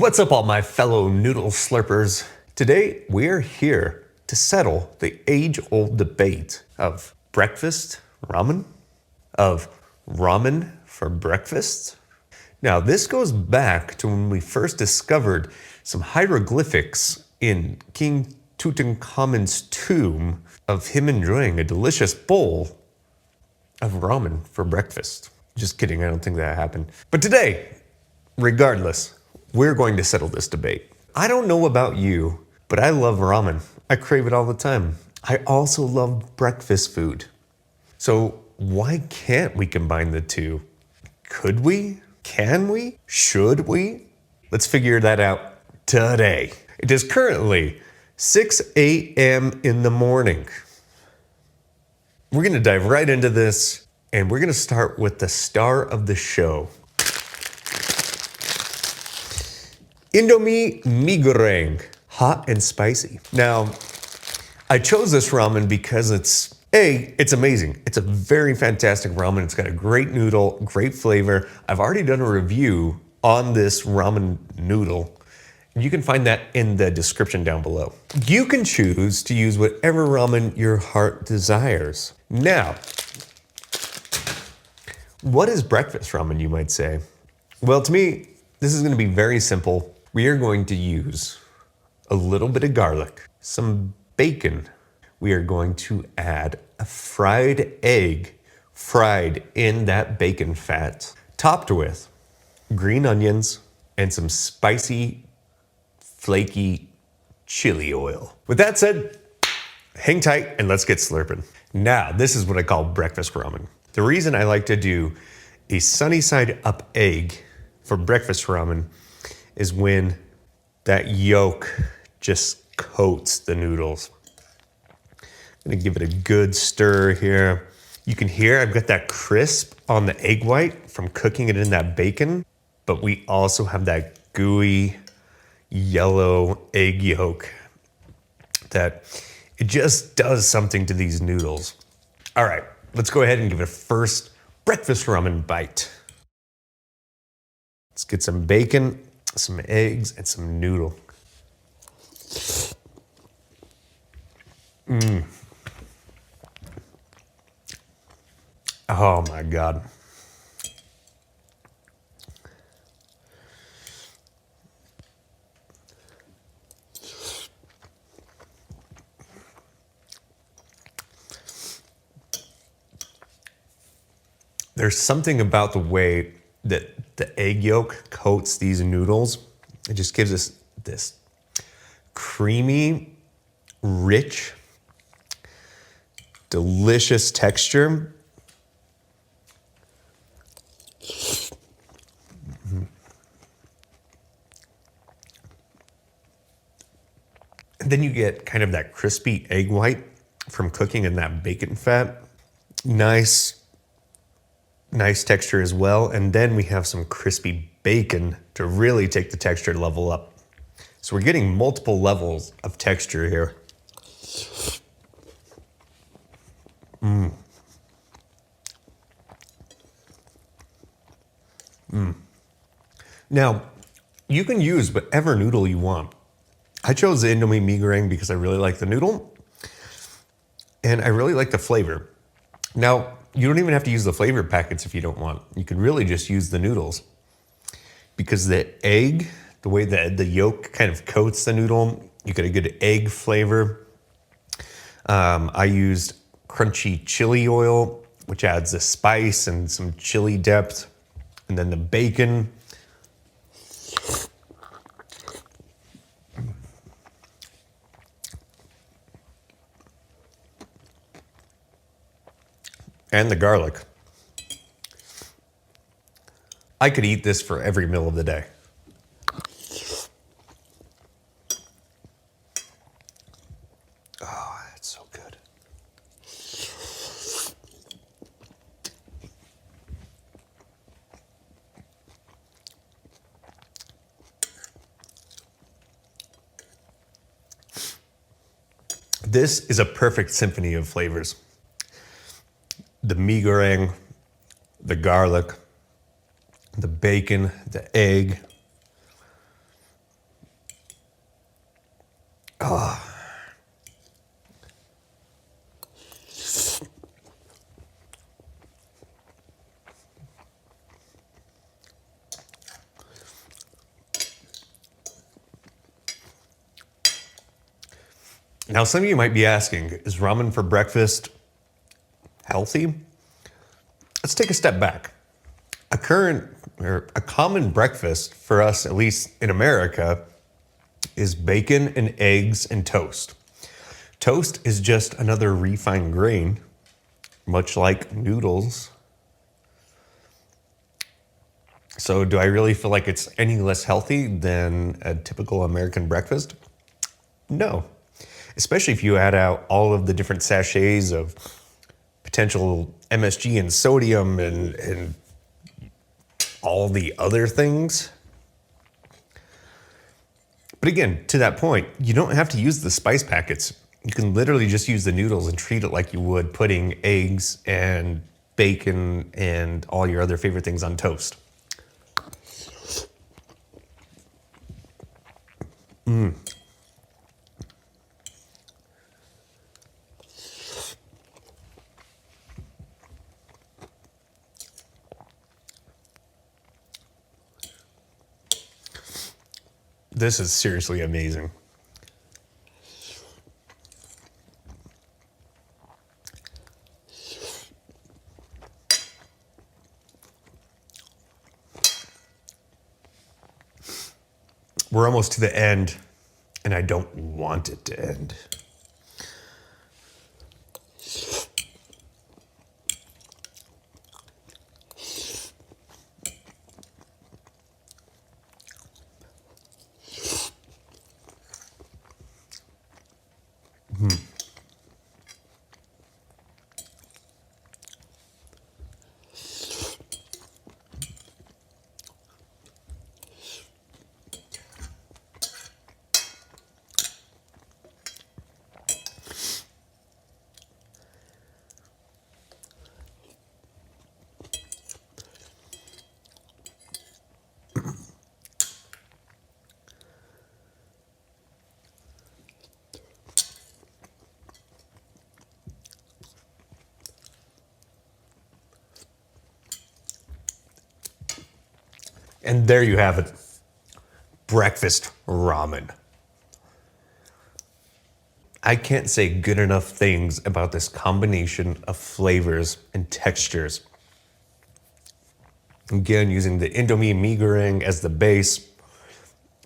What's up, all my fellow noodle slurpers? Today, we're here to settle the age-old debate of breakfast ramen, of ramen for breakfast. Now, this goes back to when we first discovered some hieroglyphics in King Tutankhamun's tomb of him enjoying a delicious bowl of ramen for breakfast. Just kidding, I don't think that happened. But today, regardless, we're going to settle this debate. I don't know about you, but I love ramen. I crave it all the time. I also love breakfast food. So why can't we combine the two? Could we? Can we? Should we? Let's figure that out today. It is currently 6 a.m. in the morning. We're gonna dive right into this, and we're gonna start with the star of the show. Indomie mee goreng, hot and spicy. Now, I chose this ramen because it's amazing. It's a very fantastic ramen. It's got a great noodle, great flavor. I've already done a review on this ramen noodle. You can find that in the description down below. You can choose to use whatever ramen your heart desires. Now, what is breakfast ramen, you might say? Well, to me, this is gonna be very simple. We are going to use a little bit of garlic, some bacon. We are going to add a fried egg, fried in that bacon fat, topped with green onions and some spicy, flaky chili oil. With that said, hang tight and let's get slurping. Now, this is what I call breakfast ramen. The reason I like to do a sunny side up egg for breakfast ramen is when that yolk just coats the noodles. I'm gonna give it a good stir here. You can hear I've got that crisp on the egg white from cooking it in that bacon, but we also have that gooey yellow egg yolk that it just does something to these noodles. All right, let's go ahead and give it a first breakfast ramen bite. Let's get some bacon, some eggs, and some noodle. Oh my God. There's something about the way that the egg yolk coats these noodles. It just gives us this creamy, rich, delicious texture. And then you get kind of that crispy egg white from cooking in that bacon fat. Nice texture as well. And then we have some crispy bacon to really take the texture level up. So we're getting multiple levels of texture here. Now, you can use whatever noodle you want. I chose the Indomie mee goreng because I really like the noodle and I really like the flavor. Now, you don't even have to use the flavor packets if you don't want. You can really just use the noodles because the egg, the way that the yolk kind of coats the noodle, you get a good egg flavor. I used crunchy chili oil, which adds the spice and some chili depth. And then the bacon. And the garlic. I could eat this for every meal of the day. Oh, that's so good. This is a perfect symphony of flavors. The mee goreng, the garlic, the bacon, the egg, Now, some of you might be asking, is ramen for breakfast healthy? Let's take a step back. A common breakfast for us, at least in America, is bacon and eggs and toast. Toast is just another refined grain, much like noodles. So do I really feel like it's any less healthy than a typical American breakfast? No. Especially if you add out all of the different sachets of potential MSG and sodium and all the other things. But again, to that point, you don't have to use the spice packets. You can literally just use the noodles and treat it like you would putting eggs and bacon and all your other favorite things on toast. This is seriously amazing. We're almost to the end, and I don't want it to end. And there you have it. Breakfast ramen. I can't say good enough things about this combination of flavors and textures. Again, using the Indomie mee goreng as the base,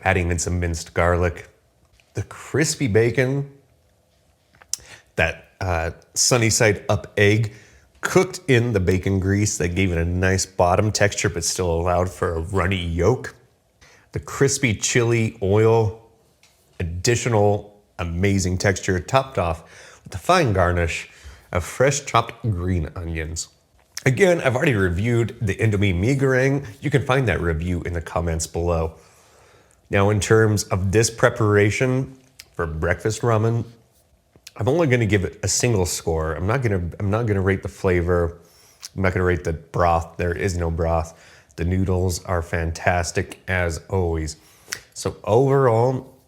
adding in some minced garlic, the crispy bacon, that sunny side up egg cooked in the bacon grease that gave it a nice bottom texture but still allowed for a runny yolk. The crispy chili oil, additional amazing texture, topped off with a fine garnish of fresh chopped green onions. Again, I've already reviewed the Indomie mee goreng. You can find that review in the comments below. Now, in terms of this preparation for breakfast ramen, I'm only going to give it a single score. I'm not going to rate the flavor. I'm not going to rate the broth. There is no broth. The noodles are fantastic as always. So overall,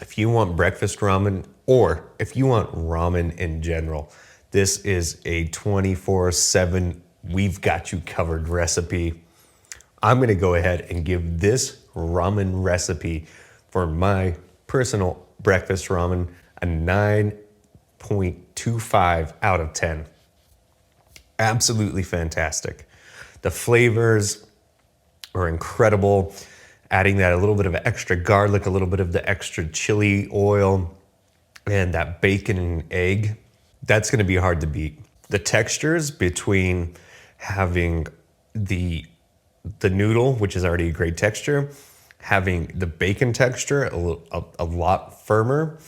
if you want breakfast ramen or if you want ramen in general, this is a 24/7 we've got you covered recipe. I'm going to go ahead and give this ramen recipe for my personal breakfast ramen a 9.25 out of 10. Absolutely fantastic. The flavors are incredible. Adding that a little bit of extra garlic, a little bit of the extra chili oil, and that bacon and egg, that's going to be hard to beat. The textures between having the noodle, which is already a great texture, having the bacon texture a lot firmer,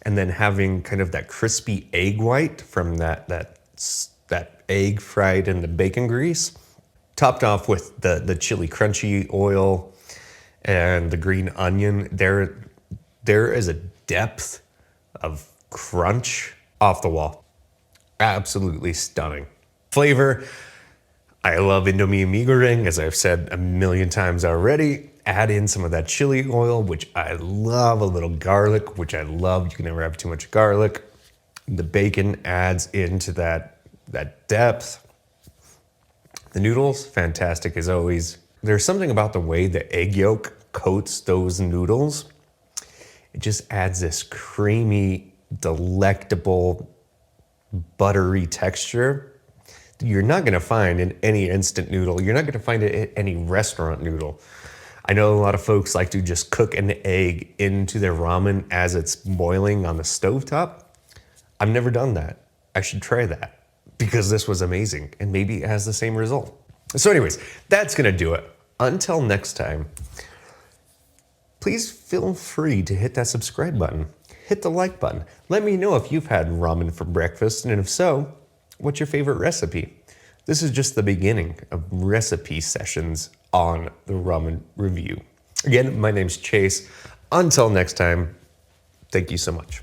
and then having kind of that crispy egg white from that egg fried in the bacon grease, topped off with the chili crunchy oil and the green onion. There is a depth of crunch off the wall. Absolutely stunning. Flavor, I love Indomie mee goreng, as I've said a million times already. add in some of that chili oil, which I love, a little garlic, which I love. You can never have too much garlic. The bacon adds into that depth. The noodles, fantastic as always. There's something about the way the egg yolk coats those noodles. It just adds this creamy, delectable, buttery texture you're not gonna find in any instant noodle. You're not gonna find it in any restaurant noodle. I know a lot of folks like to just cook an egg into their ramen as it's boiling on the stovetop. I've never done that. I should try that because this was amazing and maybe it has the same result. So anyways, that's gonna do it. Until next time, please feel free to hit that subscribe button. Hit the like button. Let me know if you've had ramen for breakfast, and if so, what's your favorite recipe? This is just the beginning of recipe sessions on the Ramen Review. Again, my name's Chase. Until next time, thank you so much.